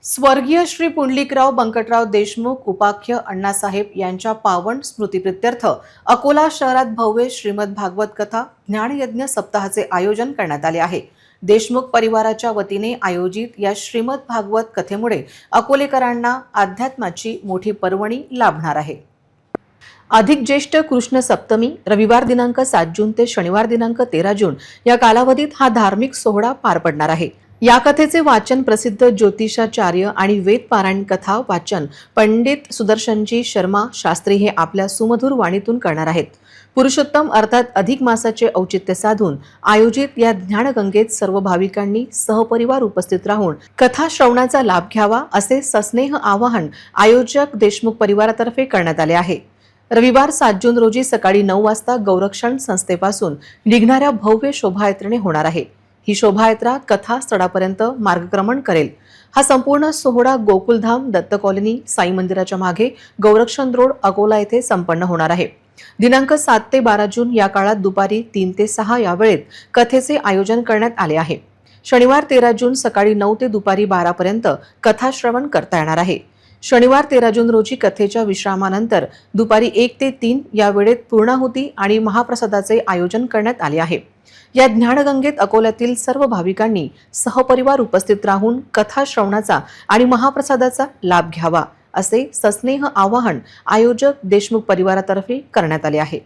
स्वर्गीय श्री पुंडलिकराव बंकटराव देशमुख उपाख्य अण्णासाहेब यांच्या पावन स्मृतिप्रित्यर्थ अकोला शहरात भव्य श्रीमद भागवत कथा ज्ञानयज्ञ सप्ताहाचे आयोजन करण्यात आले आहे। देशमुख परिवाराच्या वतीने आयोजित या श्रीमद भागवत कथेमुळे अकोलेकरांना अध्यात्माची मोठी पर्वणी लाभणार आहे। अधिक ज्येष्ठ कृष्ण सप्तमी रविवार दिनांक 7 जून ते शनिवार दिनांक 13 जून या कालावधीत हा धार्मिक सोहळा पार पडणार आहे। या कथेचे वाचन प्रसिद्ध ज्योतिषाचार्य आणि वेद पारायण कथा वाचन पंडित सुदर्शनजी शर्मा शास्त्री हे आपल्या सुमधुर वाणीतून करणार आहेत। पुरुषोत्तम अर्थात अधिक मासाचे औचित्य साधून आयोजित या ज्ञानगंगेत सर्व भाविकांनी सहपरिवार उपस्थित राहून कथा श्रवणाचा लाभ घ्यावा असे सस्नेह आवाहन आयोजक देशमुख परिवारातर्फे करण्यात आले आहे। रविवार 7 जून रोजी सकाळी 9 वाजता गौरक्षण संस्थेपासून निघणाऱ्या भव्य शोभायात्रेने होणार आहे। ही शोभायात्रा कथा स्थळापर्यंत मार्गक्रमण करेल। हा संपूर्ण सोहळा गोकुलधाम दत्त कॉलनी साई मंदिराच्या मागे गौरक्षण रोड अकोला येथे संपन्न होणार आहे। दिनांक 7 ते 12 जून या काळात दुपारी 3 ते 6 या वेळेत कथेचे आयोजन करण्यात आले आहे। शनिवार 13 जून सकाळी 9 ते दुपारी 12 पर्यंत कथा श्रवण करता येणार आहे। शनिवार 13 जून रोजी कथेच्या विश्रामानंतर दुपारी 1 ते 3 या वेळेत पूर्णाहुती आणि महाप्रसादाचे आयोजन करण्यात आले आहे। या ज्ञानगंगेत अकोल्यातील सर्व भाविकांनी सहपरिवार उपस्थित राहून कथा श्रवणाचा आणि महाप्रसादाचा लाभ घ्यावा असे सस्नेह आवाहन आयोजक देशमुख परिवारातर्फे करण्यात आले आहे।